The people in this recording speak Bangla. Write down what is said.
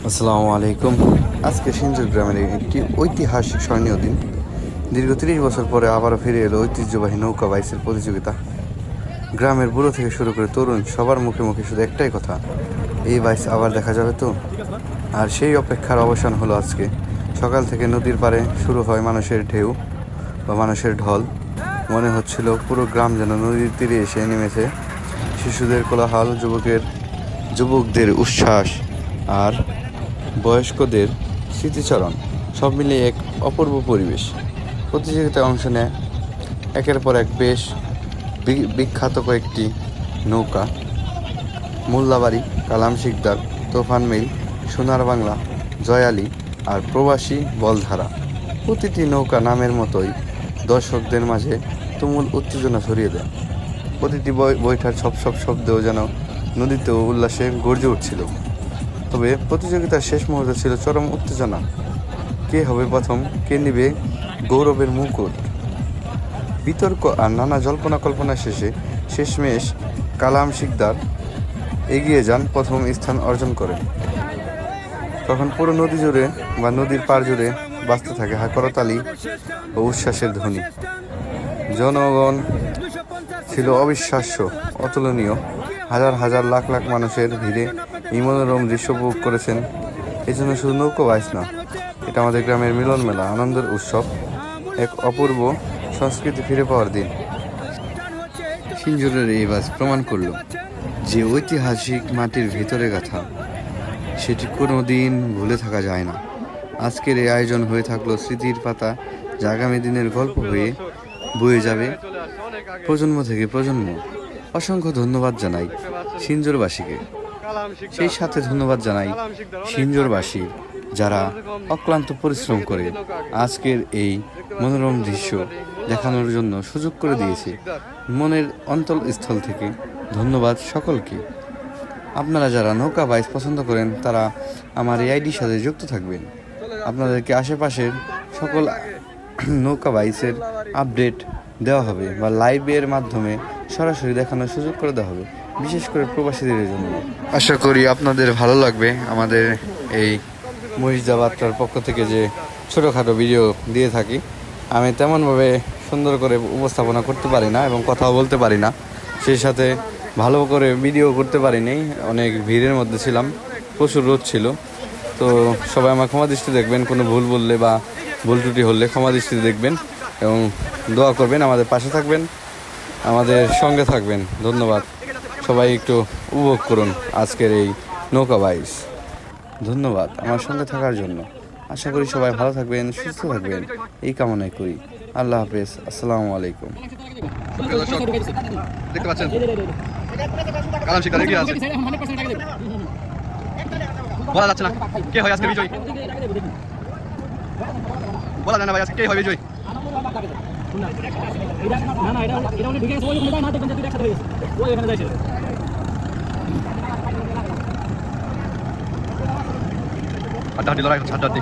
আসসালামু আলাইকুম। আজকে সিঞ্জুর গ্রামের একটি ঐতিহাসিক স্মরণীয় দিন। দীর্ঘ 30 বছর পরে আবারও ফিরে এলো ঐতিহ্যবাহী নৌকা বাইচের প্রতিযোগিতা। গ্রামের বুড়ো থেকে শুরু করে তরুণ সবার মুখে মুখে শুধু একটাই কথা, এই বাইচ আবার দেখা যাবে তো। আর সেই অপেক্ষার অবসান হলো আজকে। সকাল থেকে নদীর পাড়ে শুরু হয় মানুষের ঢেউ বা মানুষের ঢল। মনে হচ্ছিল পুরো গ্রাম যেন নদীর তীরে এসে নেমেছে। শিশুদের কোলাহল, যুবকদের উচ্ছ্বাস আর বয়স্কদের স্মৃতিচারণ, সব মিলিয়ে এক অপূর্ব পরিবেশ। প্রতিযোগিতায় অংশ নেয় একের পর এক বেশ বিখ্যাত কয়েকটি নৌকা: মোল্লাবাড়ি, কালাম শিকদার, তোফান মিল, সোনার বাংলা, জয়ালি আর প্রবাসী বলধারা। প্রতিটি নৌকা নামের মতোই দর্শকদের মাঝে তুমুল উত্তেজনা ছড়িয়ে দেয়। প্রতিটি বৈঠার ছপ শব্দেও যেন নদীতেও উল্লাসে গর্জে উঠছিল। তবে প্রতিযোগিতার শেষ মুহূর্তে ছিল চরম উত্তেজনা। কে হবে প্রথম, কে নিবে গৌরবের মুকুট? বিতর্ক আর নানা জল্পনা কল্পনা শেষে শেষমেশ কালাম শিকদার এগিয়ে যান, প্রথম স্থান অর্জন করেন। তখন পুরো নদী জুড়ে বা নদীর পাড় জুড়ে বাজতে থাকে করতালি ও উচ্ছ্বাসের ধ্বনি। জনগণ ছিল অবিশ্বাস্য, অতুলনীয়। হাজার হাজার লাখ লাখ মানুষের ভিড়ে এই মনোরম দৃশ্য উপভোগ করেছেন। এই জন্য শুধু নৌকা বাইচ না, এটা আমাদের গ্রামের মিলন মেলা, আনন্দের উৎসব, এক অপূর্ব সংস্কৃতি ফিরে পাওয়ার দিন। সিঞ্জুরের এই বাইচ প্রমাণ করল যে ঐতিহাসিক মাটির ভিতরে গাথা, সেটি কোনো দিন ভুলে থাকা যায় না। আজকের এই আয়োজন হয়ে থাকলো স্মৃতির পাতা, যা আগামী দিনের গল্প হয়ে বয়ে যাবে প্রজন্ম থেকে প্রজন্ম। অসংখ্য ধন্যবাদ জানাই সিঞ্জুরবাসীকে। সেই সাথে ধন্যবাদ জানাই সিঞ্জুরবাসী যারা অক্লান্ত পরিশ্রম করে আজকের এই মনোরম দৃশ্য দেখানোর জন্য সুযোগ করে দিয়েছে। মনের অন্তঃস্থল থেকে ধন্যবাদ সকলকে। আপনারা যারা নৌকা বাইচ পছন্দ করেন তারা আমার এই আইডির সাথে যুক্ত থাকবেন। আপনাদেরকে আশেপাশের সকল নৌকা বাইচের আপডেট দেওয়া হবে বা লাইভের মাধ্যমে সরাসরি দেখানোর সুযোগ করে দেওয়া হবে, বিশেষ করে প্রবাসীদের জন্য। আশা করি আপনাদের ভালো লাগবে আমাদের এই মহিষদাবাদটার পক্ষ থেকে যে ছোটোখাটো ভিডিও দিয়ে থাকি। আমি তেমনভাবে সুন্দর করে উপস্থাপনা করতে পারি না এবং কথাও বলতে পারি না, সেই সাথে ভালো করে ভিডিও করতে পারিনি। অনেক ভিড়ের মধ্যে ছিলাম, প্রচুর রোদ ছিল। তো সবাই আমার ক্ষমা দৃষ্টি দেখবেন, কোনো ভুল বললে বা ভুল ত্রুটি হলে ক্ষমা দৃষ্টিতে দেখবেন এবং দোয়া করবেন, আমাদের পাশে থাকবেন, আমাদের সঙ্গে থাকবেন। ধন্যবাদ। সবাই একটু উপভোগ করুন আজকের এই নৌকা বাইচ। ধন্যবাদ আমার সঙ্গে থাকার জন্য। আশা করি সবাই ভালো থাকবেন, সুস্থ থাকবেন, এই কামনাই করি। আল্লাহ হাফেজ। আসসালামু আলাইকুম। দেখতে পাচ্ছেন কালাম শিকদার এগিয়ে আছে। বলা যাচ্ছে না কে হয় আজকে বিজয়ী, বলা যায় না ভাই আজকে কে হয় বিজয়ী। আড্ডাহাড্ডি লড়াই হচ্ছে, আড্ডাহাড্ডি।